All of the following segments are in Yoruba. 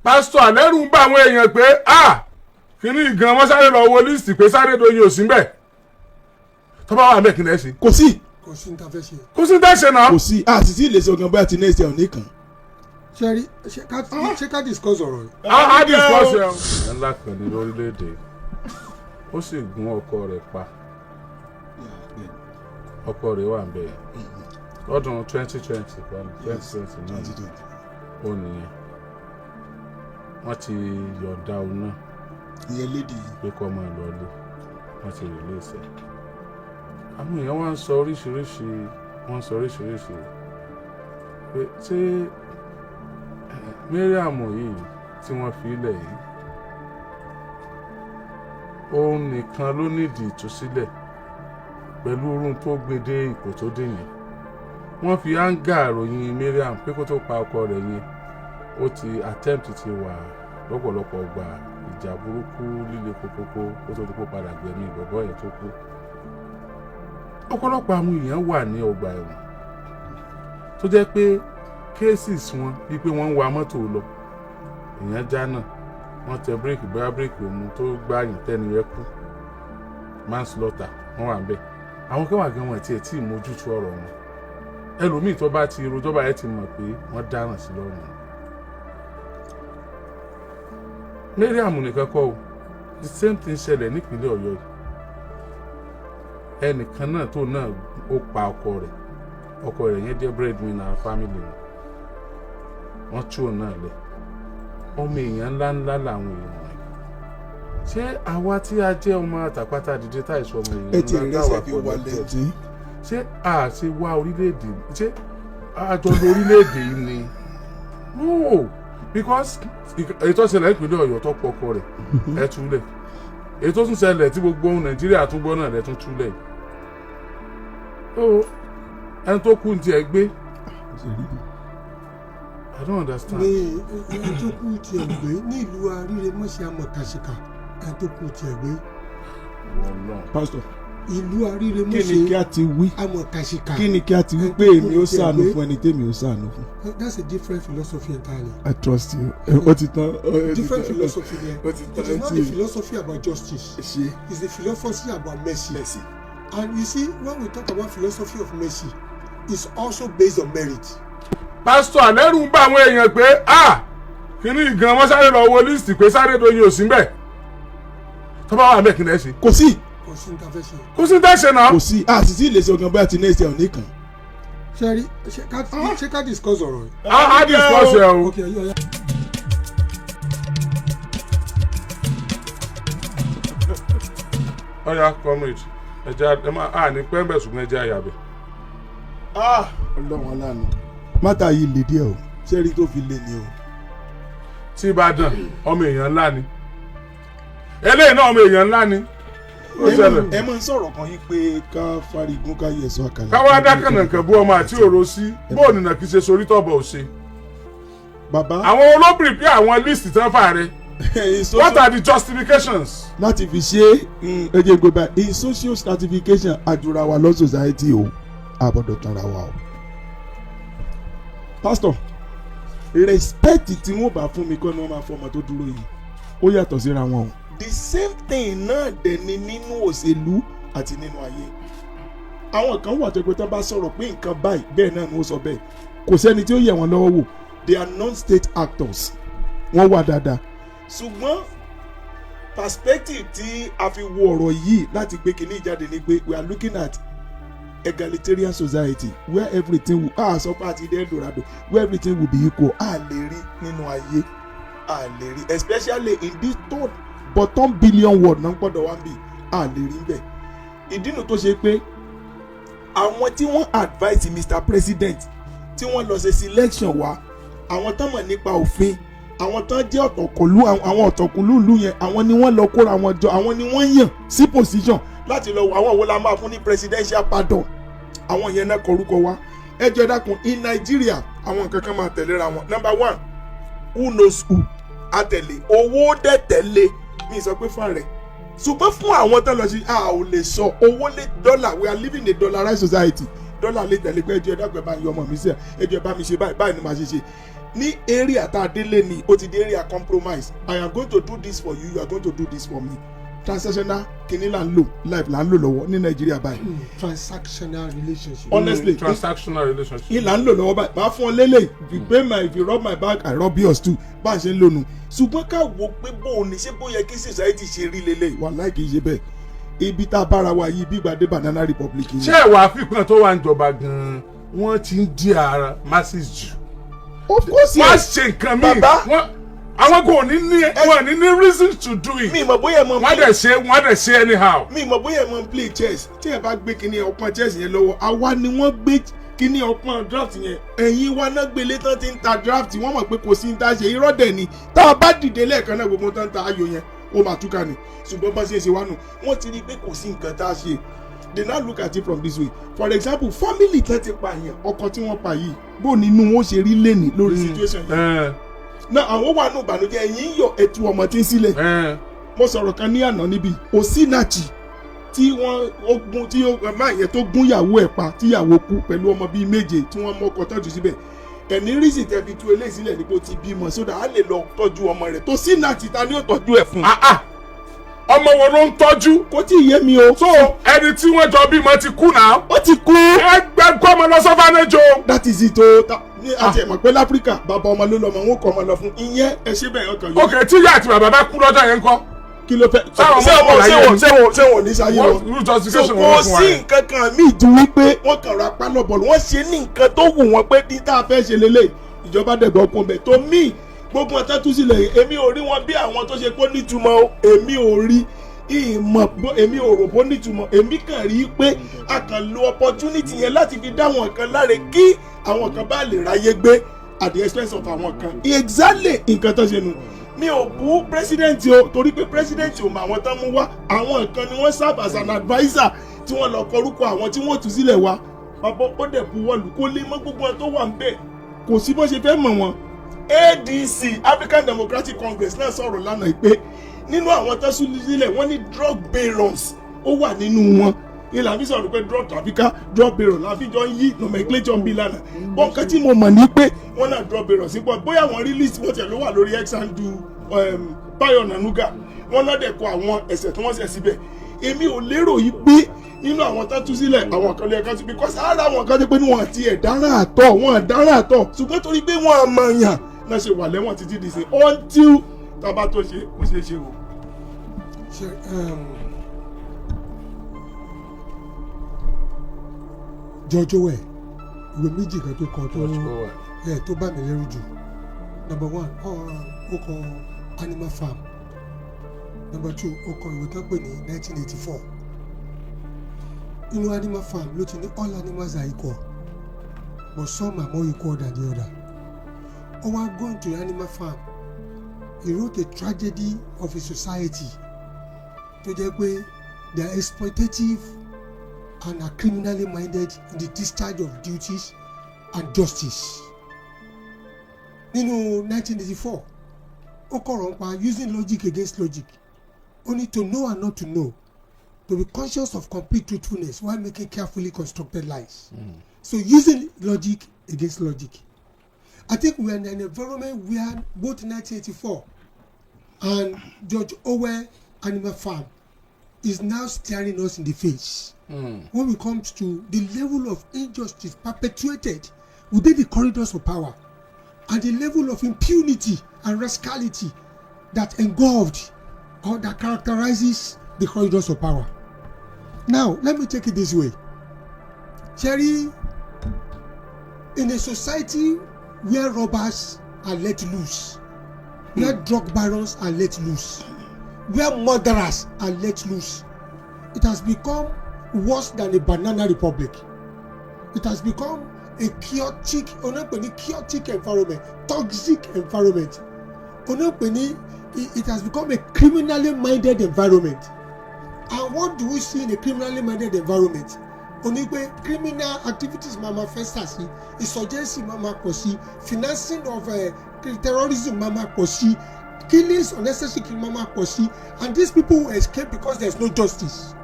pásítọ̀ àlẹ́rù ń bá àwọn èèyàn pé kíní ìgan wọn sáré lọ wo líìsì pé Aare Adedoyin ò sí mbẹ̀ tó bá wà mbẹ̀ kí ni ẹ ṣe. kò sí ní ta fẹ́ ṣe náà. kò sí àtìsí ìlẹsẹ ọgàn bóyá ti next year ò ní kàn. ṣé ká discuss ọ̀rọ̀ yìí. a discuss ẹ̀. ìyẹn ńlá kan ní lórílẹ̀‐èdè ó sì gún ọkọ rẹ̀ pa ọkọ rẹ̀ wà mbẹ̀ lọ́dún 2020 ó nìyẹn wọ́n ti yọ̀ǹda òun náà ìyẹn lédi pé kọ́ máa lọ ilé wọ́n ti release ẹ̀. àwọn èèyàn wá ń sọ oríṣiríṣi pé ṣé Mariam yìí tí wọ́n fi ilẹ̀ yìí òun nìkan ló nídìí ìtúsílẹ̀ pẹ̀lú orun tó gbé dé ipò tó dé yẹn. wọ́n fi áńgà ròyìn Mariam pé kó tó pa ọkọ rẹ̀ yẹn ó ti attempt ti wà lọ́pọ̀lọpọ̀ ọgbà ìjà burúkú líle kókókó kó tó dúpọ̀ padà gbẹ̀mí bọ̀bọ́ yẹn tó kú. ọ̀pọ̀lọpọ̀ àwọn èèyàn wà ní ọgbà ẹ̀wọ̀n tó jẹ́ pé cases wọn bíi pé wọ́n ń wa mọ́tò lọ èèyàn já náà wọ́n tẹ bírèkì bóyá bírèkì òun tó gbáyìn tẹ́ni yẹn kú manslaughter wọ́n wà ń bẹ̀. àwọn kẹwàá gan wọn tiẹ̀ tí ì mójútó ọ̀rọ̀ wọn ẹlòmíì tó bá ti rojọ́ báyẹn ti mọ̀ pé wọ́n dáràn sí lọ́rùn. Mariam nìkan kọ́ o the same thing ṣẹlẹ̀ nípínlẹ̀ Ọ̀yọ́ yìí ẹnìkan náà tó náà ó pa ọkọ rẹ̀ yẹn jẹ́ breadwinner family wọ́n tú òun náà lẹ̀ ọmọ èèyàn ńláńlá làwọn èèyàn wọ̀nyí ṣé àwa tí a jẹ́ ọmọ àtàpátá dìde táìsọ ọmọ èèyàn ńlá dáwà pọ̀ lọ́tọ̀ ṣé a ṣe wá orílẹ̀-èdè ṣé àjọ lórílẹ̀-èdè yìí ni no because ètò ìṣẹ̀lẹ̀ ìpínlẹ̀ Ọ̀yọ́ tó pọ̀ ọkọ rẹ̀ ẹ̀ túlẹ̀ ètò tún ṣẹlẹ̀ tí gbogbo Nàìjíríà tún gbọ́ náà rẹ̀ tún túlẹ̀ ẹni tó kú ti ẹ̀ gbé I don't understand. ẹni tó kú ti ẹ̀ gbé ní ìlú Aríremọ́ṣẹ́ amọ̀kàṣìkà ẹni tó kú ti ẹ̀ gbé. Pastor ìlú Aríremọ́ṣẹ́ kí ni kí a ti wí amọ̀kàṣìkà kí ni kí a ti wí pé èmi ó ṣàánú fún ẹni tèmi ó ṣàánú fún. That's a different philosophy entirely. I trust you. Ó ti tán. Different philosophy there. Ó ti tán. It is not the philosophy about justice. It's the philosophy about mercy. And you see, when we talk about philosophy of mercy, it's also based on merit. Pásítọ̀ àlẹ́rù ń bá àwọn èèyàn pé kíní ìgan wọn sáré lọ wo líìsì pé Aare Adedoyin ò sí mbẹ̀ tó bá wà mbẹ̀ kí ni ẹ ṣe. kò sí ní ta fẹ́ ṣe. kò sí ní ta ṣe náà. kò sí àtìsí ìlẹsẹ ọgàn bóyá ti next year ò ní kàn. ṣé ká discuss ọ̀rọ̀ yìí. a discuss ẹ o. Okay, yeah. ọ̀ya comrade ẹja ẹ máa ní pẹ́ńbẹ̀ ṣùgbọ́n ẹja àyàbẹ̀. Ọlọ́run aláàánú mátà yìí lè díẹ̀ o sẹ́rí tó fi lé ni o. tí Ìbàdàn ọmọ èèyàn ńlá ni eléyìí náà ọmọ èèyàn ńlá ni. ẹ máa ń sọ̀rọ̀ kan yín pé ká farigun ká yẹ ẹ̀sọ́ àkàlà. káwá dákànnà nǹkan bú ọmọ àti òro sí bóònù náà kì í ṣe sorí tọ́bọ̀ ò ṣe. bàbá àwọn olóbìnrin pé àwọn list tán fà rẹ. What are the justifications? láti fi ṣe ẹjẹ gbogbo in social stratification àjùra wa lọ society o àbọ̀dọ̀ tanra wa o. Pastor respect tí wọ́n bá fún mi kọ́ ni wọ́n máa fọmọ tó dúró yìí ó yàtọ̀ síra wọn o. the same thing náà dẹ̀ ni nínú òṣèlú àti nínú ayé. àwọn kan wà tó pé tó bá sọ̀rọ̀ pé nǹkan báyìí bẹ́ẹ̀ náà ni ó sọ bẹ́ẹ̀ kò sẹ́ni tí ó yẹ wọn lọ́wọ́ wò they are non-state actors wọ́n wà dáadáa ṣùgbọ́n perspective tí a fi wo ọ̀rọ̀ yìí láti gbé kínní ìjáde ni pé we are looking at egalitarian society where everything will sọ pé àti ilé Eldorado where everything will be equal lè rí nínú ayé lè rí especially in this third bottom billion world náà gbọ́dọ̀ wá bí lè rí bẹ́ẹ̀ ìdí nu tó ṣe pé àwọn tí wọ́n advise Mr. President tí wọ́n lọ ṣe selection wa àwọn tán mọ̀ nípa òfin àwọn tán jẹ́ ọ̀tọ̀kùlú àwọn ọ̀tọ̀kùlú ìlú yẹn àwọn ni wọ́n lọ kóra wọn jọ àwọn ni wọ́n yàn sí position láti lọ wọ àwọn wo la máa fún ní presidential pardon àwọn yẹn náà kọrúkọ wa ẹ jẹ́ dákun in Nigeria àwọn nǹkan kan máa tẹ̀léra wọn number one who knows who àtẹ̀lé owó dẹ̀ tẹ̀lé mi sọ pé fún rẹ̀ ṣùgbọ́n fún àwọn tán lọ sí ò lè sọ owó lé dọ́là we are living in a dollarized society dọ́là lè tẹ̀lé pé ẹjọ́ ẹ̀dàgbẹ́ bá ń yọ ọmọ mi sí ẹjọ́ bá mi ṣe báyìí ni màá ṣe ní area tá a délé ni ó ti di area compromise. I am going to do this for you, you are going to do this for me. Transactional kìíní là ń lò life là ń lò lọ́wọ́ ní Nàìjíríà báyìí. Transactional relationship. Honestly, transactional relationship. ìlà ń lò lọ́wọ́ báyìí máa fún ọ lélẹ̀ if you pay my if you rub my back I rub yours too bá a ṣe ń lónu. ṣùgbọ́n ká wo pé bóun ní ṣé bóyá kí society ṣe rí lélẹ̀ wàláhì kì í ṣe bẹ́ẹ̀ ibi tá a bára wa yìí bí gbàdé Banana Republic yìí. ṣé ìwà àfikún tó wà ń jọba gan-an wọ́n ti ń di ara masses jù. Of course wọ́n ṣe nǹkan míì àwọn kò ní reason to do it. mi mọ̀ bóyá mo wọ́n dẹ̀ ṣe anyhow. mi mọ̀ bóyá mo play chess tí ẹ bá gbé kíní ọpọ́n chess yẹn lọ́wọ́ àwa ni wọ́n gbé kíní ọpọ́n draft yẹn ẹ̀yin wa náà gbélé tán ti ń ta draft wọ́n mọ̀ pé kò sí ní ta ṣe irọ́ dẹ̀ ni tá a bá dìde lẹ́ẹ̀kan náà gbogbo tán ta ayò yẹn ó máa túká ni ṣùgbọ́n bá ṣe ṣe wá nù wọ́n ti rí i pé kò sí nǹkan tá a ṣe. They now look at it from this way. For example, family tán ti pa yẹn ọkọ tí wọ́n pa yìí bó nínú wọn ṣe rí lẹ́nìí lórí situation yẹn. Náà àwọn wà nù ìbànújẹ́ ẹ̀yìn yọ ẹ̀tù ọmọ tí ń sílẹ̀. Mo sọ̀rọ̀ kan ní àná níbi Osinachi tí wọ́n ogun tí máa yẹn tó gún ìyàwó ẹ̀ pa tí ìyàwó kú pẹ̀lú ọmọ bíi méje tí wọ́n mọ́kọ tọ́jú síbẹ̀. Ẹ̀ní rísì tẹ́ fi tú eléyìí sílẹ̀ nípo ti bímọ sódà á lè lọ tọ́jú ọmọ rẹ̀ tó Osinachi ta ni ó tọ́jú ẹ̀ fún. Ọmọ wo ló ń tọ́jú. Kò tí ì yé mi o. So ẹni tí wọ́n jọ bímọ ti kú náà. Ó ti kú. Ẹgbẹ́ kọ́ ọmọ lọ sọ́fánẹ́jọ. That is it o. Àti ẹ̀mọ̀ pé láfíríkà bàbá ọmọ ló lọ́mọ wọn kọ́ ọmọ lọ fún. Ìyẹn ẹ ṣe bẹ́ẹ̀ ọkàn yóò. Ok tí ìyá àti bàbá bá kú lọ́jọ́ yẹn ńkọ́. Kí ló fẹ́. Ṣé wọn ní sáyé wọn. So kò sí nǹkan kan míì ju wípé wọ́n kàn ra pálọ̀ bọ̀lù wọ́n ṣe ní nǹkan tó wù wọ́n pé ní tá a fẹ́ ṣe lélẹ̀ ìjọba dẹ̀gbọ́n kún bẹ̀ tó míì gbogbo ọ̀tá tú sílẹ̀ èmi ò rí wọn bí àwọn tó ṣe kó nítumọ̀ èmi ò rí èmi ò rò bó nítumọ̀ èmi kàn rí i pé a kàn lo opportunity yẹn láti fi dá àwọn kan láre kí àwọn kan bá lè ráyé gbé at the expense of àwọn kan exactly nǹkan tó ṣe nù mi ò bú president o torí pé president ò mọ àwọn tán mú wá àwọn kan ni wọ́n serve as an adviser tí wọ́n lọ kọrúkọ àwọn tí wọ́n tú sílẹ̀ wá bàbá ó dẹ̀ bu wọ́ọ̀lù kó lè mọ́ gbogbo wọn tó wà ń bẹ̀ kò sí bó ṣe fẹ́ mọ̀ wọn ADC African Democratic Congress náà sọ̀rọ̀ lánàá pé nínú àwọn tó sún sílẹ̀ wọ́n ní drug barons ó wà nínú wọn ìlànà fi sọ̀rọ̀ pé drug trafficker drug baron láfi jọ ń yí nomenclature ń bí lánàá bọ́n nǹkan tí mo mọ̀ ní pé wọ́n náà drug baron sí pọ̀ bóyá àwọn release wọ́n tẹ̀ ló wà lórí exandu Bayo Nanuga wọ́n náà dẹ̀ kọ àwọn ẹ̀sẹ̀ tí wọ́n ṣẹ̀ síbẹ̀ èmi ò lérò yìí pé nínú àwọn tó tú sílẹ̀ àwọn kan lè ẹ̀ka sí because ara àwọn kan ti pé wọ́n ti ẹ̀dára àtọ̀ ṣùgbọ́n torí pé wọ́n àmọ̀yàn náà ṣe wà lẹ́wọ̀n títí di sí until tábà tó ṣe kó ṣe ṣe o. ṣe George Orwell ìwé méjì kan tó kọ tó bá mi lẹ́rù jù number 1 ó kọ Animal Farm number 2 ó kọ ìwé tó pè ní 1984 inú Animal Farm ló ti ní all animals are equal but some are more equal than the other. Ó wá going to Animal Farm he wrote a tragedy of a society tó jẹ́ pé they are exploitative and are criminally minded in the discharge of duties and justice. Nínú 1984 ó kọ̀rọ̀ nípa using logic against logic only to know and not to know to be conscious of complete truthfulness while making carefully constructed lies. So using logic against logic. I think we are in an environment where both 1984 and George Orwell Animal Farm is now staring us in the face when it comes to the level of injustice perpetuated within the corridors of power and the level of impunity and rascality that engulfed or that characterizes the corridors of power. Now, let me take it this way. Cherry, in a society where robbers are let loose, where drug barons are let loose, where murderers are let loose, it has become worse than a banana republic. It has become a chaotic environment, toxic environment. It has become a criminally minded environment. And what do we see in a criminally minded environment? Criminal activities mama festasi, insurgency mama kosi, financing of terrorism mama kosi, killings unnecessary mama kosi, and these people will escape because there's no justice.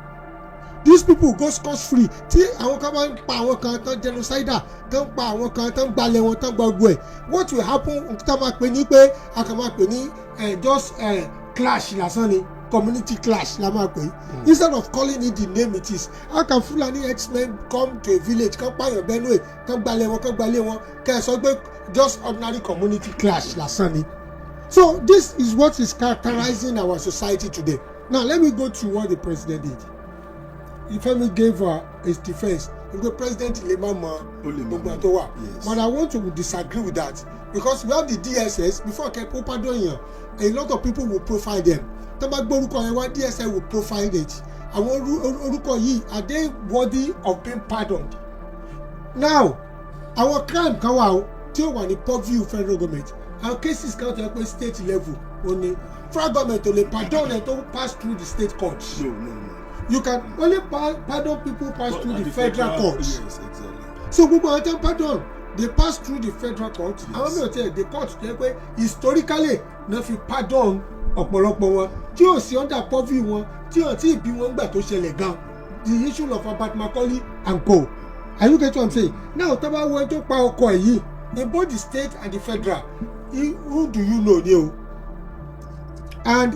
these people go scot free tí àwọn kan máa ń pa àwọn kan tán genocider tán pa àwọn kan tán gbalẹ̀ wọn tán gbogbo ẹ̀ what will happen tá máa pè ní pé a kàn máa pè ní just clash lásán ni community clash la máa pè instead of calling it the name it is how can Fulani herdsmen come to a village kan pààyàn Benue kan gbalẹ̀ wọn kan gbalẹ̀ wọn kẹ́ ẹ sọ pé just ordinary community clash lásán ni. So this is what is characterizing our society today. Now let me go to what the president did. Ifemi gave his defense. The president lema mọ gbogbo tó wà. But I want to disagree with that because we have the DSS before Kepo pardon yan a lot of people will profile them. Tó bá gbórúkọ yẹn wá DSS will profile it. Àwọn orúkọ yìí are they worthy of being pardoned? Now our crime kan wà o tí ó wà ní purview federal government. Our cases kan tó yẹ pé state level only federal government ò lè pardon ẹ tó pass through the state courts. No. You can only pardon people pass through the federal courts. Yes, exactly. So gbogbo àwọn tẹ́ pardon they pass through the federal courts. Àwọn mi ò tẹ̀ the court tó yẹ pé historically náà fi pardon ọ̀pọ̀lọpọ̀ wọn tí ò sí under purview wọn tí ò tí ì bí wọn gbà tó ṣẹlẹ̀ gan. The issue of Abat Macaulay and co. Are you get what I'm saying? Now tó bá wọ tó pa ọkọ ẹ̀ yìí in both the state and the federal who do you know ni o? And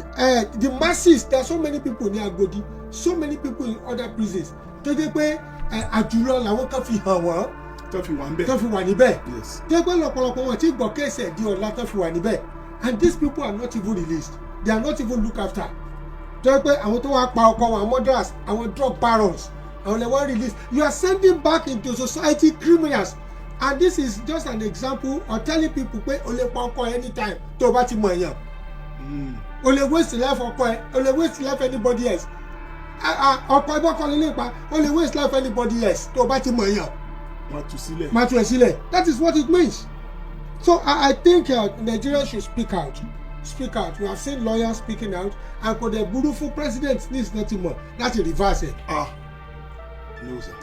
the masses there are so many people ní Agodi so many people in other prisons tó dé pé àjùlọ làwọn kan fi hàn wọ́n tó fi wà níbẹ̀ tó pé lọ́pọ̀lọpọ̀ wọn tí gbọ́ kéèsì di ọ̀la tó fi wà níbẹ̀ and these people are not even released they are not even looked after tó pé àwọn tó wá pa ọkọ wọn murderers àwọn drug barons àwọn lè wọ́n release you are sending back into society criminals and this is just an example of telling people pé o lè pa ọkọ anytime tó o bá ti mọ̀ èèyàn o lè waste life ọkọ ẹ o lè waste life anybody else ọkọ ẹgbẹ́ ọkọ lè pa o lè waste life anybody else tó o bá ti mọ̀ èèyàn má tú ẹ sílẹ̀ that is what it means so I think Nigerians should speak out we have seen lawyers speaking out and kò dẹ̀ burú fún president ní ìsìnàtì mọ̀ láti reverse ẹ̀. No, sir.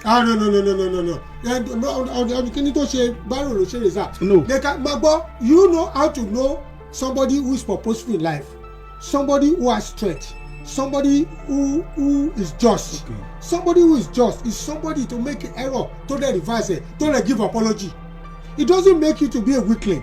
No. Kí ni tó ṣe bárò ló ṣe rè sá. No. Magbo, you know how to know somebody who is purposeful in life, somebody who has strength, somebody who is just. Okay. Somebody who is just is somebody to make an error, to the reverse it, to the give apology. It doesn't make you to be a weakling.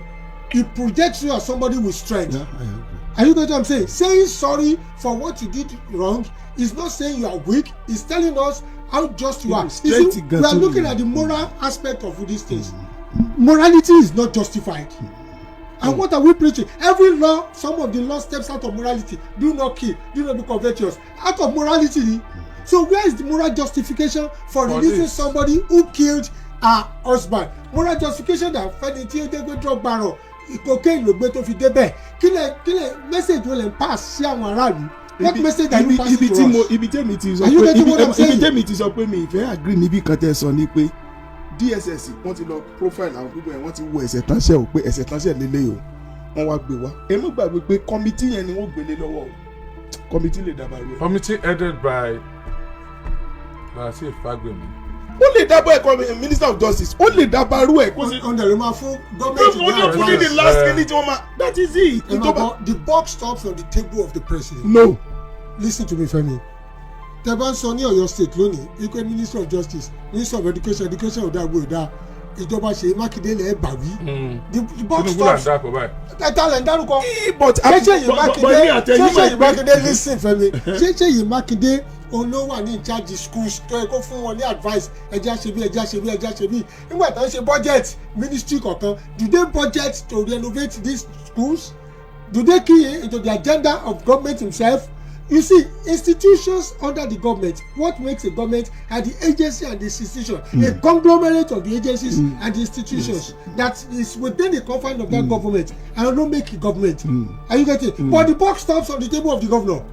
It projects you as somebody with strength. Yeah, I agree. Are you getting what I'm saying? Saying sorry for what you did wrong is not saying you are weak. It's telling us how just you are. You see, we are looking at the moral aspect of these things. Morality is not justified. And what are we preaching? Every law, some of the law steps out of morality. Do not kill, do not be covetous. Out of morality. So where is the moral justification for releasing somebody who killed her husband? Moral justification that fẹ́ni tí ó dé gbé drug baron cocaine ló gbé tó fi débẹ̀. Kí lè message wo lè pass sí àwọn aráàlú? What message are you passing to us? Ibi tẹ́mi ti sọ pé mi ìfẹ́ agree níbi kan tẹ́ sọ ni pé DSS wọ́n ti lọ profile àwọn pípọ̀ yẹn wọ́n ti wo ẹ̀ṣẹ̀ tánṣẹ́ o pé ẹ̀ṣẹ̀ tánṣẹ́ lélẹ̀ o wọ́n wá gbé wá ẹ mọ̀ gbàgbé pé committee yẹn ni wọ́n gbélé lọ́wọ́ o committee lè dábàrú ẹ̀. Committee headed by Rasif Fagbemi. ó lè dábàá ẹ̀ Minister of Justice ó lè dábàrú ẹ̀. ọ̀nà rẹ̀ máa fún gọ́ọ̀mẹ̀ntì ní àdúrà. ó ní the last minute wọ́n máa that is it. The buck stops on the table of the president. No. Listen to me Femi. Tẹ́bá ń sọ ní Ọ̀yọ́ state lónìí wípé Minister of Justice Minister of Education ọ̀dà gbòòdà ìjọba Ṣèyí Mákindé lẹ̀ ẹ́ bà wí. The buck stops tẹ́tà lẹ̀ ń dárúkọ. Ṣèyí Mákindé listen Femi Ṣèyí Mákindé òun ló wà ní in charge schools tó yẹ kó fún wọn ní advice ẹja ṣe bí nígbà tó ń ṣe budget ministry kọ̀ọ̀kan do they budget to renovate these schools? Do they key into the agenda of government himself? You see, institutions under the government, what makes a government are the agency and the institution, a conglomerate of the agencies and the institutions that is within the confines of that government and don't make a government. Are you getting? But the buck stops on the table of the governor.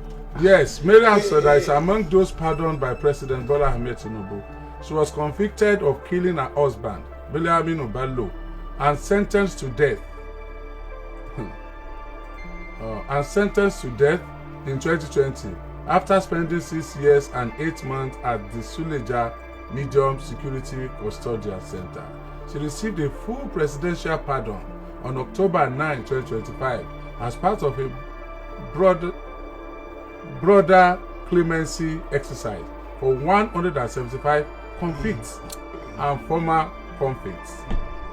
Yes, Mariam Soda is among those pardoned by President Bola Ahmed Tinubu. She was convicted of killing her husband, Bilaminu Bello, and sentenced to death. In 2020 after spending 6 years and 8 months at the Suleja Medium Security Custodial Center. She received a full presidential pardon on October 9, 2025 as part of a broader clemency exercise for 175 convicts and former convicts.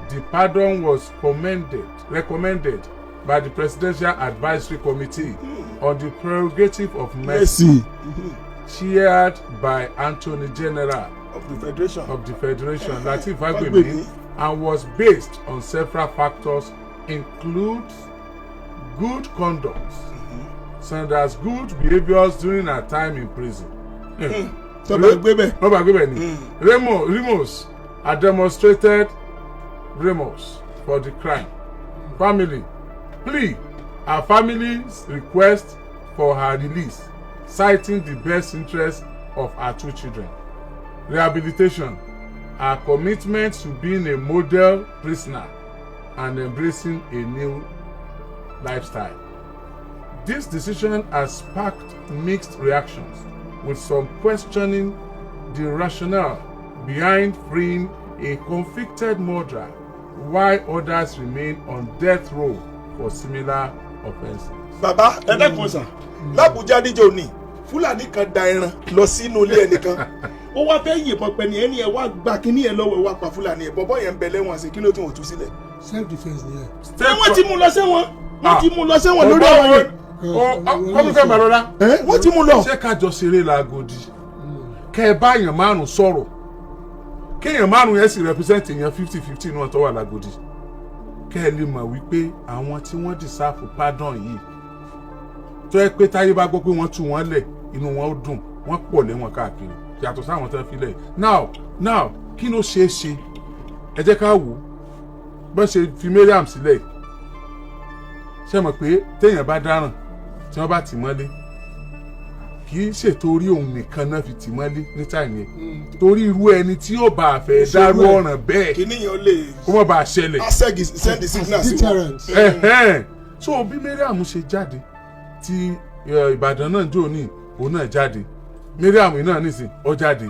The pardon was recommended by the Presidential Advisory Committee on the Prerogative of Mercy, chaired by Attorney General of the Federation Lateef Fagbemi, and was based on several factors, includes good conduct, such as good behaviours during her time in prison. Remorse are demonstrated remorse for the crime. Family plea her family's request for her release, citing the best interest of her 2 children. Rehabilitation, her commitment to being a model prisoner and embracing a new lifestyle. This decision has sparked mixed reactions, with some questioning the rationale behind freeing a convicted murderer while others remain on death row for similar offences. Bàbá ẹ̀dẹ́kun sà l'Abuja níjọ́ òní Fúlàní kan da ẹran lọ sínú ilé ẹnìkan ó wá fẹ́ yìnbọn pẹ̀lú ẹni ẹ̀ wá gba kíní ẹ̀ lọ́wọ́ ẹ̀ wá pa Fúlàní ẹ̀ bọ́bọ́ yẹn ń bẹ lẹ́wọ̀n sí kí ló tún wọ́n tú sílẹ̀. self defence ni ẹ. wọ́n ti mú lọ sẹ́wọ̀n lórí ọ̀rọ̀ yẹn. kọ́mífẹ́ Bàlọ́lá wọ́n ti mú lọ. ṣé kájọ ṣeré làgòdì kẹ́ ẹ bá èèyàn márùn sọ̀rọ̀ kéèyàn márùn yẹn sì represent èèyàn 50-50 náà tó wà làgòdì kẹ́ ẹ lè mọ̀ wípé àwọn tí wọ́n deserve pardon yìí tó yẹ pé táyé bá gbọ́ pé wọ́n tú wọn lẹ̀ inú wọn ó dùn wọ́n pọ̀ lẹ́wọ̀n káàkiri yàtọ̀ sáwọn tó ń fi lẹ̀ now kí ló ṣeé ṣe ẹ jẹ́ ká wò bọ́n ṣe fi Mariam sílẹ̀ ṣe mọ̀ pé téèyàn bá dáràn tí wọ́n bá tì mọ́lé kì í ṣètòrí òun nìkan náà fi tì mọ́lé ní táìmù yẹn torí irú ẹni tí yóò bá fẹ́ dárú ọ̀ràn bẹ́ẹ̀ kìnìyàn lè kó má bàa ṣẹlẹ̀. send the signal sí wọn. so bí Mariam ṣe jáde tí Ìbàdàn náà jò ní òun náà jáde Mariam náà nìsín ó jáde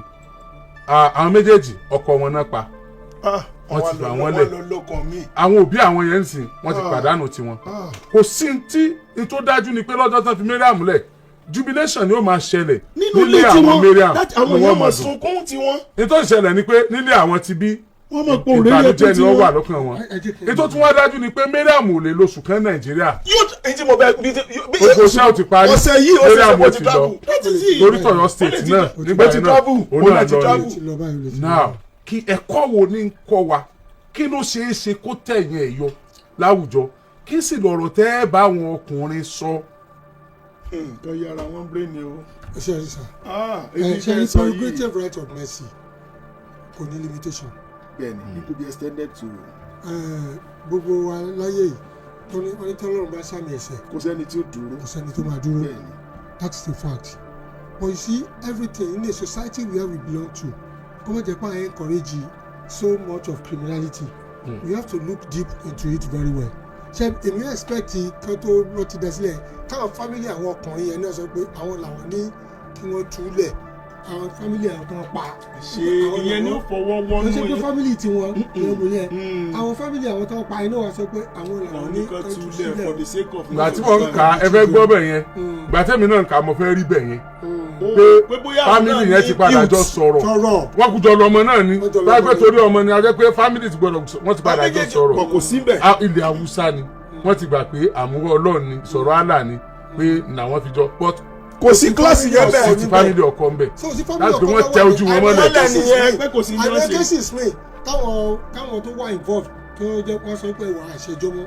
àwọn méjèèjì ọkọ wọn náà pa wọ́n ti fà wọ́n lẹ̀ àwọn òbí àwọn yẹn ń sìn wọ́n ti pàdánù tiwọn kò sí tí n tó dájú ni pé lọ́jọ́ tán fi Mariam lẹ̀ jubilation ni ó máa ṣẹlẹ̀ nílé àwọn Mariam ni wọ́n máa dùn nítorí ṣẹlẹ̀ ni pé nílé àwọn ti bí ìbànújẹ́ ni wọ́n wà lọ́kàn wọn ètò tí wọ́n dájú ni pé Mariam ò lè lóṣù kan Nàìjíríà gbogbo ṣẹ́ ò ti parí Mariam ò ti lọ torí tọ̀yọ́ state náà nígbà náà òun náà lọ ní now kí ẹ̀kọ́ wo ní kọ́ wa kí ló ṣeé ṣe kó tẹ̀yìn ẹ̀ yọ láwùjọ kí sì lọ̀rọ̀ tẹ́ ẹ bá àwọn ọkùnrin sọ. kan yára wọn brain ni o. ṣe é sà ṣe é prerogative right of mercy kò ní limitation. bẹ́ẹ̀ni it could be extended to. gbogbo wa láyé yìí wọ́n ní tọ́lọ́run bá sàmì ẹ̀ṣẹ̀ kò sẹ́ni tí ó dúró. kò sẹ́ni tó máa dúró that's the fact but you see everything in a society where we belong to kò má jẹ́ pé I encourage so much of criminality we have to look deep into it very well. ṣe èmi expect kan tó lọ ti dẹ́sílẹ̀ káwọn family àwọn ọkùnrin yẹn náà sọ pé àwọn làwọn ní kí wọ́n túlẹ̀ àwọn family àwọn kan pa. ṣe ìyẹn ní fọwọ́ wọ́n ní. ṣe pé family tiwọn ìyẹn yẹn àwọn family àwọn tó ń pa iná wa sọ pé àwọn làwọn ní kan túlẹ̀ for the sake of. gbà tí wọ́n ń ka ẹ fẹ́ gbọ́ bẹ̀ yẹn gbà tẹ́mi náà ń ka mo fẹ́ rí bẹ̀ yẹn pé family yẹn ti padà jọ sọ̀rọ̀ wọ́n kú jọ lọ́mọ náà ni láìpẹ́ torí ọmọ ni a jẹ́ pé family ti gbọ́dọ̀ wọ́n ti padà jọ sọ̀rọ̀ kò síbẹ̀ ilẹ̀ Haúsá ni wọ́n ti gbà pé àmúrò Ọlọ́run ni sọ̀rọ̀ Allah ni pé làwọn fi jọ but kò sí kíláàsì yẹn bẹ́ẹ̀ kò sí family ọkọ ń bẹ̀ láti pé wọ́n tẹ ojú wọn mọ́lẹ̀. àwọn cases mi káwọn tó wà involved kí wọ́n jẹ́ wọ́n sọ pé ìwà àṣejọmọ́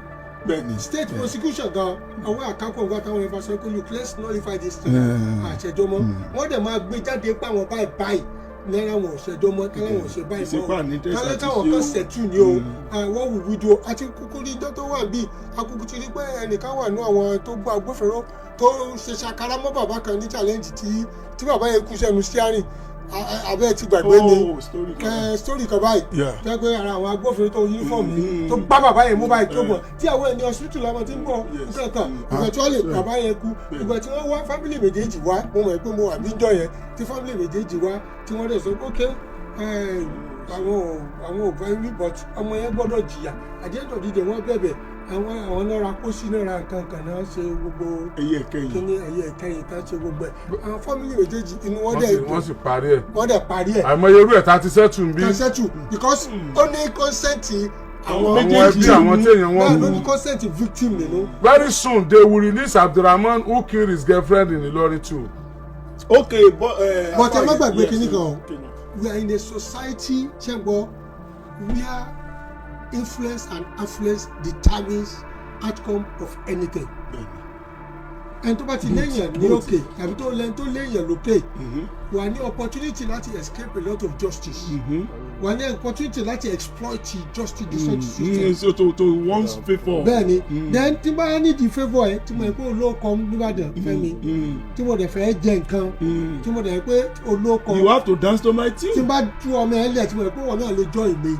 state prosecution gan àwọn àkápọ̀ nǹkan táwọn yẹn bá sọ pé look let's nullify this thing àṣejọmọ́ wọ́n dẹ̀ máa gbé jáde pé àwọn báyìí náírà wọn ò ṣẹjọmọ́ káwọn wọn ò ṣe báyìí mọ́ kálẹ̀ káwọn kan ṣẹ̀tù ni o wọ́n wù wíjọ àti kúkú ní ijọ́ tó wà bíi akúkú ti rí pé ẹnìkan wà ní àwọn tó gbọ́ agbófinró tó ṣe ṣàkárá mọ́ bàbá kan ní challenge tí bàbá yẹn kú sẹ́nu steering abẹ́ ti gbàgbé ni story kan báyìí jẹ́ pé ara àwọn agbófinró tó uniform ni tó bá bàbá yẹn mú báyìí tó bọ̀ tí àwọn ẹni hospital làwọn ti ń bọ̀ nǹkan kan ìgbà tí wọ́n lè bàbá yẹn kú ìgbà tí wọ́n wá family méjèèjì wá mo mọ̀ pé mo wà níjọ́ yẹn tí family méjèèjì wá tí wọ́n dẹ̀ sọ pé okay àwọn ò bá wí but ọmọ yẹn gbọ́dọ̀ jìyà at the end of the day wọ́n bẹ̀bẹ̀ àwọn náà ra pósí náà ra nǹkan náà ṣe gbogbo ẹyẹ kẹyìn kíní ẹyẹ kẹyìn tá ṣe gbogbo ẹ̀ àwọn fámìlì méjèèjì inú wọn dẹ̀ wọ́n sì parí ẹ̀ àìmọye irú ẹ̀ tá ti settle bí. because ó ní consent àwọn ẹbí àwọn téèyàn wọn ló ní consent victim nínú. very soon they will release Abdulrahman who killed his girlfriend in Ilorin too. okay but ẹ má gbàgbé kíní kan we are in a society ṣẹ́gbọ́ where influence and affluence determines outcome of anything. ẹni tó bá ti léèyàn ní òkè tàbí tó léèyàn lókè wà ní opportunity láti escape a lot of justice wà ní opportunity láti exploit justice the system. so to once favour. bẹ́ẹ̀ni then tí bá ní di favour ẹ tí mo yẹ pé olóòkọ nìbàdàn fẹ́mi tí mo dẹ̀ fẹ́ jẹ nǹkan tí mo dẹ̀ pé olóòkọ. you have to dance to my tune. tí bá tú ọmọ ẹ lẹ tí mo yẹ pé wọn náà lè join mi.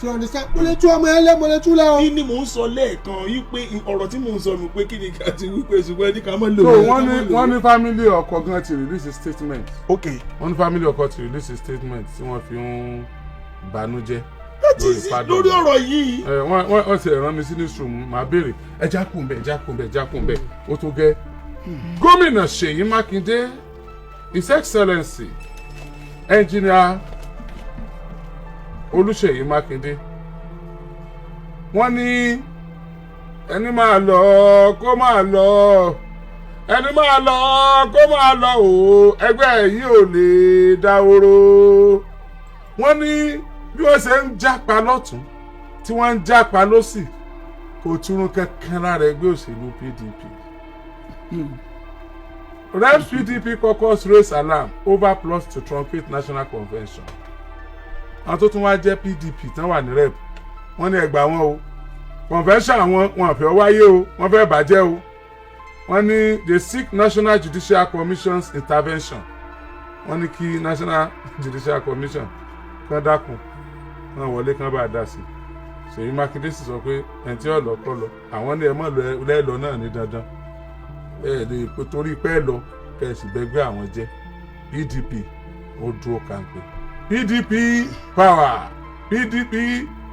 ṣé o understand mo lè tú ọmọ ẹ lẹ mo lè tú lẹ o. kí ni mò ń sọ lẹ́ẹ̀kan yí pé ọ̀rọ̀ tí mò ń sọ nù pé kí ni ká ti wí pé ṣùgbọ́n ẹni ká má lò. so wọ́n ní family ọkọ gan ti release a statement. okay. wọ́n ní family ọkọ ti release a statement tí wọ́n fi ń banújẹ́ lórí ọ̀rọ̀ yìí. wọ́n ti rán mi sí newsroom máa béèrè ẹja kùn bẹ́ẹ̀ ó tó gẹ́. gómìnà Ṣèyí Mákindé His Excellency Engineer Olúṣèyí Mákindé wọ́n ní ẹni máa lọ kó máa lọ ẹni máa lọ kó máa lọ o ẹgbẹ́ yìí ò lè dáwóró. wọ́n ní bí wọ́n ṣe ń jápa lọ́tún tí wọ́n ń jápa lọ́sì kò túrun kankan lára ẹgbẹ́ òṣèlú PDP. Reps PDP caucus raise alarm over plots to truncate national convention. àwọn tó tún wá jẹ́ PDP tán wà ní rep wọ́n ní ẹgbàá wọn o convention wọn fẹ́ wáyé o wọ́n fẹ́ bàjẹ́ o wọ́n ní they seek National Judicial Commission's intervention wọ́n ní kí National Judicial Commission kán dákun kán wọlé kán bá dá sí i Ṣèyí Mákindé sì sọ pé ẹni tí ọ̀lọ́ kọ́ lọ àwọn ní ẹ mọ̀ lẹ́lọ náà ní dandan ẹ lè pe torí pẹ́ lọ kẹ̀sì bẹ́gbẹ́ àwọn jẹ́ PDP ó dúró kàǹpé PDP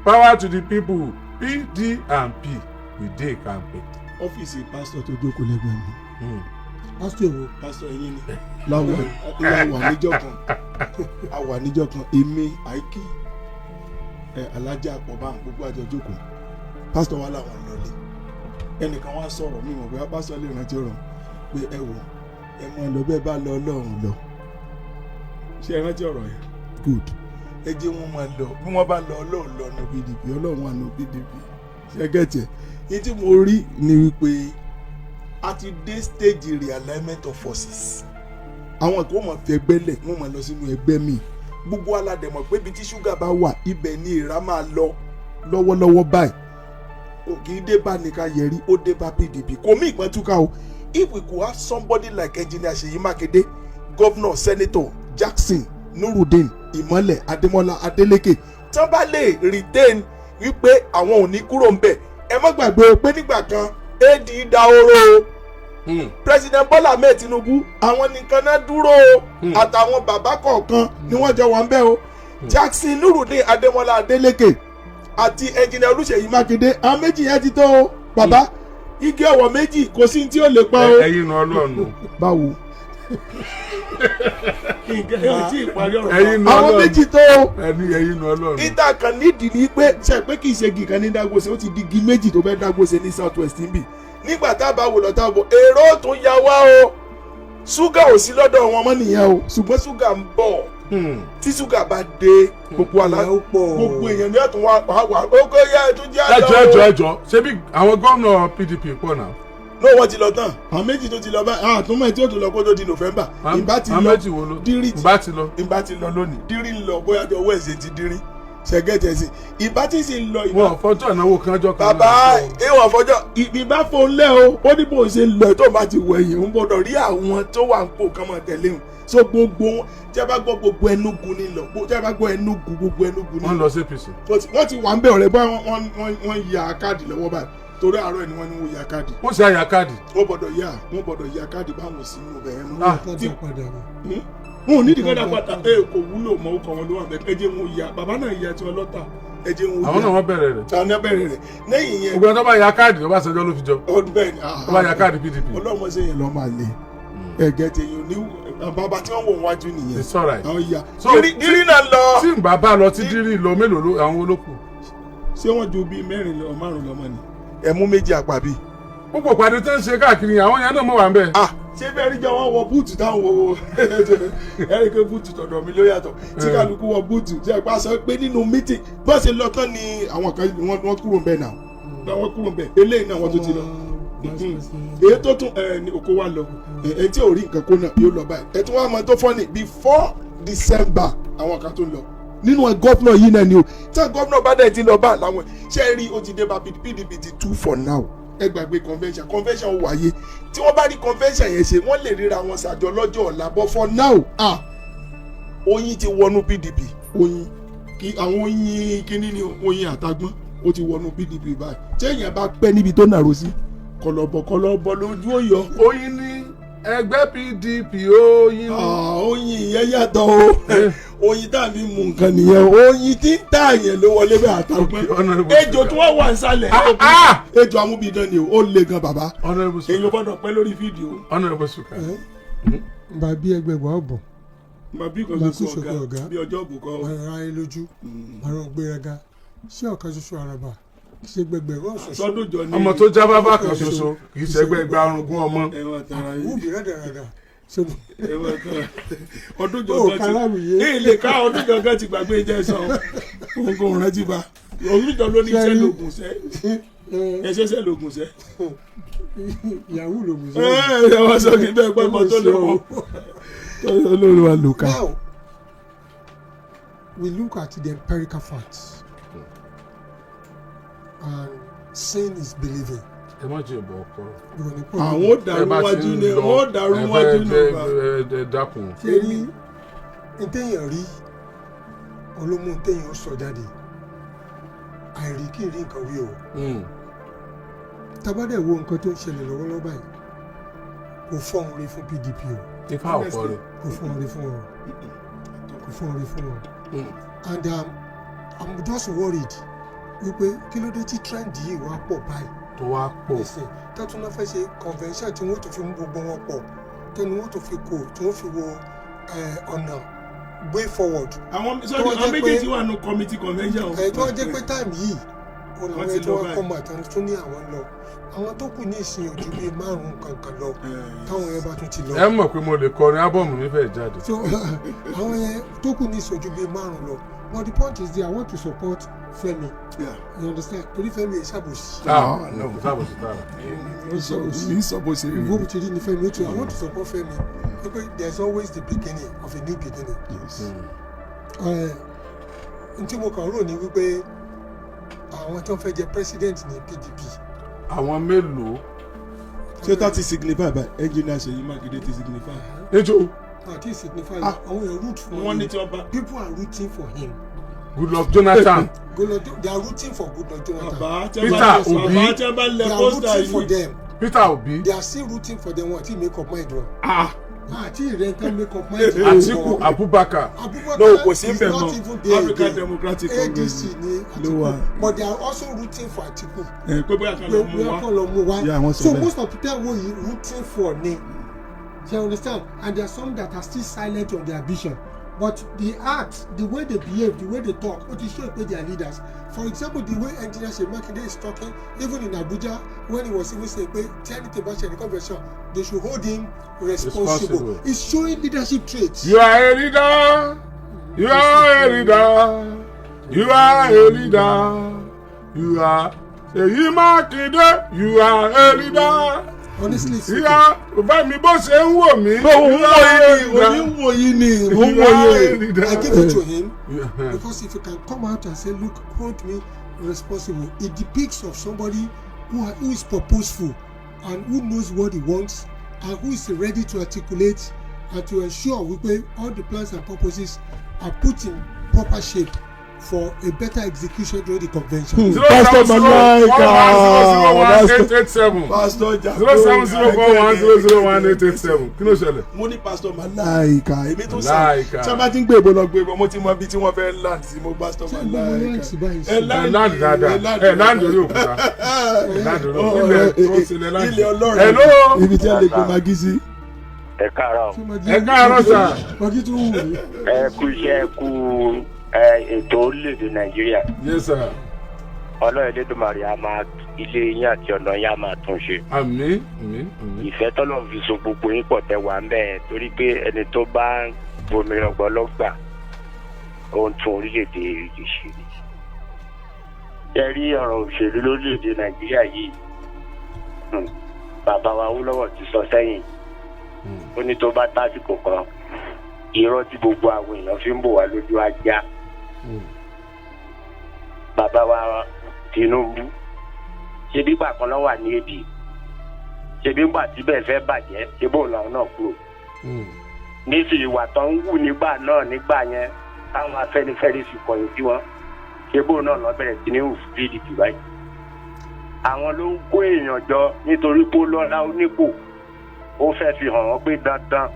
power to the people PDP we dey kàǹpé. ọ́fíìsì pásítọ̀ tó jókòó lẹ́gbẹ̀ẹ́ mi. pásítọ̀ èwo. pásítọ̀ ẹ̀yìn ni. àwà níjọ́ kan èmi àìkí alájà àpọ̀bá gbogbo àjọ jókòó pásítọ̀ wà láwọn lọlé ẹnìkan wá sọ̀rọ̀ mi mọ̀ pé pásítọ̀ lè rántí ọ̀rọ̀ pé ẹ wò ẹ mọ lọ bẹ́ẹ̀ bá lọ Ọlọ́run lọ ṣé ẹ rántí ọ̀rọ̀ yẹn good ẹ jẹ́ wọn máa lọ bí wọ́n bá lọ Ọlọ́run lọ ní PDP Ọlọ́run wà ní PDP ṣé gẹ̀tẹ̀ yìí tí mo rí ni wípé a ti dé stage realignment of forces àwọn kan máa fi ẹgbẹ́ lẹ̀ wọ́n máa lọ sínú ẹgbẹ́ míì gbogbo aládẹ̀mọ̀ pé ibi tí ṣúgà bá wà ibẹ̀ ni ìrà máa lọ lọ́wọ́lọ́wọ́ báyìí òkè dé bá nìkan yẹrí ó dé bá PDP kò mí ìpín túká o if we could have somebody like engineer Ṣèyí Mákindé governor senator Jackson Nurudeen Ìmọ́lẹ̀ Adémọ́lá Adélékè tán bá lè retain wípé àwọn ò ní kúrò ńbẹ̀ ẹ má gbàgbé pé nígbà kan AD dáhóró president Bola Ahmed Tinubu àwọn nìkan náà dúró àtàwọn bàbá kọ̀ọ̀kan ni wọ́n jọ wà ń bẹ̀ o Jackson Nurudeen Adémọ́lá Adélékè àti engineer Olúṣèyí Mákindé àwọn méjì yẹn ti tó o bàbá igi ọwọ́ méjì kò sí tí ó lè pa o. ẹyin nu Ọlọ́run. báwo. àwọn méjì tó o. ẹyin nu Ọlọ́run. ìta kan nídìí ni pé ṣe pé kì í ṣe igi kan ní Dágbóṣe ó ti di igi méjì tó fẹ́ Dágbóṣe ní south west níbí nígbà tá a bá wò lọ́tà bọ̀ èrò tó ya wá o ṣúgà ò sí lọ́dọ̀ wọn mọ́ nìyẹn o ṣùgbọ́n ṣúgà ń bọ̀ tí ṣúgà bá dé gbogbo èèyàn ní ọ̀tún wà ókè yá ètò jẹ́ àjọ. ẹjọ ṣebí àwọn gómìnà PDP pọ̀ náà. náà wọ́n ti lọ tán àwọn méjì tó ti lọ báyìí àwọn àtúmọ̀ tí ó tún lọ kó tó di November ìbá ti lọ dírí ìbá ti lọ lónìí dírí ń lọ bóyá jọ wẹ́ẹ̀sì ti dírí ṣẹgẹtẹ sí ìbá tí sì ń lọ ìbá. wọn fọjọ́ ìnáwó kanjọ kan. bàbá ìwọ̀n fọjọ́ ìbá fòun lẹ́ o ó ní bó ṣe lọ tó bá ti wọ ẹ̀yìn ń gbọ́dọ̀ rí àwọn tó wà ń pò kán máa tẹ̀lé wọn so gbogbo wọn tí a bá gbọ́ gbogbo Enugu ní lọ tí a bá gbọ́ Enugu gbogbo Enugu ní lọ. wọ́n lọ sí APC. wọ́n ti wà ń bẹ̀ ọ̀rẹ́ bá wọ́n ya káàdì lọ́wọ́ báyìí torí àárọ̀ ni wọ́n ní wọ́n ya káàdì. wọ́n ṣe àyà káàdì. wọ́n gbọ́dọ̀ ya káàdì báwọn sí inú bẹ̀rẹ̀ mú. wọn ò ní ìdíkọ́dà pàtàkì kò wúlò mọ́ ọkọ̀ wọn ló wà bẹ́ẹ̀ kẹ́jẹ́ wọn ya bàbá náà ya tí wọ́n lọ́tà ẹ jẹ́ wọn. àwọn náà wọ́n bẹ̀rẹ̀ rẹ̀. àwọn náà bẹ̀rẹ̀ rẹ̀ lẹ́yìn yẹn. ògbọ́n tó bá ya káàdì Ọbásanjọ́ ló fi jọ. ọdún bẹ́ẹ̀ ni tó bá ya káàdì PDP. ọlọ́mọ ṣe yẹn lọ́ máa lè ẹ̀gẹ́ ti yun ní bàbá tí wọ́n wò wájú nìyẹn. it's alright. àwọn ìyá So, dírí náà lọ. tí n bá bá lọ tí dírí lọ mélòó ló àwọn olókùn. ṣé wọ́n ju bíi mẹ́rin lọ márùn lọ́mọ ni. ẹ̀mú méjì àpàbí. púpọ̀ pàdé tó ń ṣe káàkiri àwọn yẹn náà mọ̀ wá ń bẹ̀. ṣé bẹ́ẹ̀ rí jẹ́ wọ́n wọ búùtù táwọn wo ẹ̀ríkẹ́ búùtù tọ̀dọ̀ mi ló yàtọ̀ tí kálukú wọ búùtù tí ẹ̀pá sọ pé nínú mítìn bọ́ọ̀ ṣe lọ tán ni àwọn kan wọ́n kúrò ń bẹ̀ náà wọ́n kúrò ń bẹ̀ eléyìí náà wọ́n tó ti lọ èyí tó tún ní oko wa lọ ẹ tí ò rí nǹkan kó náà yóò lọ báyìí ẹ tún wá mọ tó fọ́ ni before December àwọn kan tó lọ nínú gọ́fúnà yìí náà ni o tí gọ́fúnà bá dẹ̀ ti lọ bá làwọn ṣe rí o ti dé bá PDP ti two for now ẹ gbàgbé convention wáyé tí wọ́n bá rí convention yẹn ṣe wọ́n lè ríra wọn ṣàjọ lọ́jọ́ ọ̀la but for now oyin ti wọnú PDP oyin àwọn oyin kíní ni oyin àtàgbọ́n ó ti wọnú PDP báyìí tí èèyàn bá pẹ́ níbi tó nàró sí kọlọ̀bọ̀ lójú òyọ. oyin ní ẹgbẹ́ PDP oyin. oyin yẹn yàtọ̀ o oyin tá a fi mú nǹkan nìyẹn oyin tí ń tà yẹn ló wọlé bẹ́ẹ̀ àtàgbọ́n ejò tí wọ́n wà nísàlẹ̀ ejò amúbidán ni ó le gan bàbá èyí ò gbọ́dọ̀ pẹ́ lórí fídíò. Honorable Suka. bá bí ẹgbẹ̀gbọ́n ọ̀bọ̀ bí kan ṣoṣo ọ̀gá bí ọjọ́ òbúkọ. ara ayé lójú àrùn gbéraga ṣé ọ̀kan ṣoṣo àràbà kì í ṣe gbẹgbẹ̀rún ọ̀sọ̀ọ̀sọ̀. sọdún jọ ní ọmọ tó já bábà kan ṣoṣo kì í ṣẹgbẹ́ gba orúnkún ọmọ. wúbi rádaràdà ọdún jọ gan ti ilé ká ọdún jọ gan ti gbàgbé jẹ sọ òun kò rántí bá ọdún jọ ló ní iṣẹ́ lògùn sẹ́ ẹṣẹ́ṣẹ́ lògùn sẹ́. yahoo lògùn sẹ́. ẹ wọ́n sọ kí bẹ́ẹ̀ pẹ́ mọ́ tó lè wọ́n olórí wa lò ká. Now we look at the empirical facts and sin is believing. ẹ má jẹ ìbọn ọkọ. àwọn ò dàrú wájú ni wọ́n ò dàrú wájú ni bá. ẹ dákun. ṣé rí ntẹ̀yìn rí olómú ntẹ̀yìn ó sọ jáde àìrí kí n rí nǹkan wí o. tabadẹ wo nǹkan tó ń ṣẹlẹ̀ lọ́wọ́lọ́wọ́ báyìí kò fọ́n rí fún PDP o. ifá ọ̀pọ̀ rẹ̀. kò fọ́n rí fún wọn kò fọ́n rí fún wọn. And I'm just worried wípé kí ló dé tí trend yìí wá pọ̀ báyìí. tó wá pọ̀. tẹ́tún náà fẹ́ ṣe convention tí wọ́n tó fi mú gbogbo wọn pọ̀ tẹ́nu wọ́n tó fi kó tí wọ́n fi wo ọ̀nà way forward. àwọn méjèèjì wà ní committee convention. tó wọ́n jẹ́ pé time yìí òun àwọn ẹ̀tọ́ wọn kọ́ mọ̀ àtàwọn tó ní àwọn lọ àwọn tó kù ní ìsìn ojú bíi márùn kankan lọ táwọn yẹn bá tún ti lọ. ẹ mọ̀ pé mo lè kọrin ábọ̀mù mi fẹ́ jáde. so àwọn yẹn tó kù ní ìsìn ojú bíi márùn lọ but the point is there I want to support Femi. Yeah. You understand? torí Femi ẹ ṣàbòsí. no ṣàbòsí tààrà. ìṣàbòsí. ìwọ ti rí ni Femi too I want to support Femi because there is always the beginning of a new beginning. Yes. Ntí mo kàn rò ní wípé àwọn tí wọ́n fẹ́ jẹ president ní PDP. àwọn mélòó. ṣé tá ti signify by engineer Ṣèyí Mákindé ti signify. ètò. àti signify àwọn èèyàn root for him. People are rooting for him. Goodluck Jonathan. They are rooting for Goodluck Jonathan. Peter Obi. They are rooting for them. Peter Obi. They are still rooting for them until make up mind wọn. àti ìrẹ́ntàn make up mind. Atiku Abubakar. No, kò sí bẹ́ẹ̀ mọ́ African Democratic Congress ADC ni Atiku but they are also rooting for Atiku. pé bóyá kan lọ mú wá. So most of the people who are rooting for ni. You understand? And there are some that are still silent on their vision. But the act, the way they behave, the way they talk, what is show they are leaders. For example, the way engineer Ṣèyí Mákindé is talking, even in Abuja, when he was even saying, tell it about the convention, they should hold him responsible. It's showing leadership traits. You are a leader. You are a leader. You are a leader. You are Ṣèyí Mákindé. You are a leader. Honestly speaking. Yeah, bá mi bó ṣe ń wò mí. I give it to him because if you can come out and say, look, hold me responsible, it depicts of somebody who is purposeful and who knows what he wants and who is ready to articulate and to ensure we all the plans and purposes are put in proper shape for a better execution during the convention. Pastor Malaika. Pastor Jago. 07041001887. Kí ló ṣẹlẹ̀? Mo ní Pastor Malaika. Èmi tó sá. Tí a bá ti ń gbé ìbò lọ gbé ìbò, mo ti mọ ibi tí wọ́n fẹ́ land sí mo Pastor Malaika. Land dáadáa. Land orí òkúta. Land orí òkúta. Ilé Ọlọ́run. Hello. Ibi tí a lè gbé magi sí. Ẹ káàárọ̀. Ẹ káàárọ̀ sà. Magi tún wù mí. Ẹ kú iṣẹ́ kú ètò orílẹ̀-èdè Nàìjíríà. Yes sir. Ọlọ́run Elédùmarè á máa ilé yín àti ọ̀nà yín á máa tún ṣe. Àmín. Ìfẹ́ tọ́lọ́run fi so gbogbo yín pọ̀ tẹ́ wà ń bẹ̀ torí pé ẹni tó bá ń bomi ọgbọ́n lọ́gbà ó ń tún orílẹ̀-èdè yìí ṣe ni. Ẹ rí ọ̀rọ̀ òṣèlú lórílẹ̀-èdè Nàìjíríà yìí. Bàbá wa Awólọ́wọ̀ ti sọ sẹ́yìn. Ó ní tó bá tásìkò kan irọ́ tí gbogbo àwọn èèyàn fi ń bò wá lójú ajá. Bàbá wa Tinubu ṣe bí gbà kan lọ wà ní èdè ṣe bí gbà tí bẹ́ẹ̀ fẹ́ bàjẹ́ ṣe bó làwọn náà kúrò. Nísìnyí ìwà tó ń wù nígbà yẹn táwọn Afẹ́nifẹ́re sì kọ̀yìn sí wọn ṣe bó náà lọ bẹ̀rẹ̀ sí ní hù sí PDP báyìí. Àwọn ló ń kó èèyàn jọ nítorí pé ó lọ́lá ó nípò ó fẹ́ fi hàn wọ́n pé dandan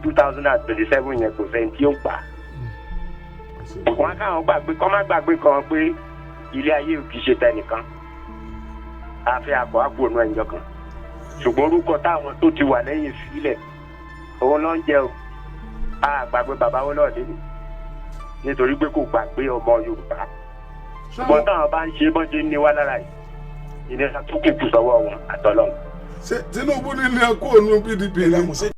2027 yẹn kò sẹ́ni tí ó gbà. Wọ́n káwọn gbàgbé kọ́ má gbàgbé kan pé ilé ayé ò kì í ṣe tẹnìkan. Àfi àpò àpò ònú ẹ̀yìn kan. Ṣùgbọ́n orúkọ táwọn tó ti wà lẹ́yìn sílẹ̀ òun ló ń jẹ o. A gbàgbé bàbá wọn náà lẹ́nu nítorí pé kò gbàgbé ọmọ Yorùbá. Ṣùgbọ́n táwọn bá ń ṣe bọ́njẹ́ ní wá lára yìí ìnira tó kù sọ́wọ́ wọn àtọ́lọ́run. Tinubu ní ilé ẹ̀kọ́ ònú PDP.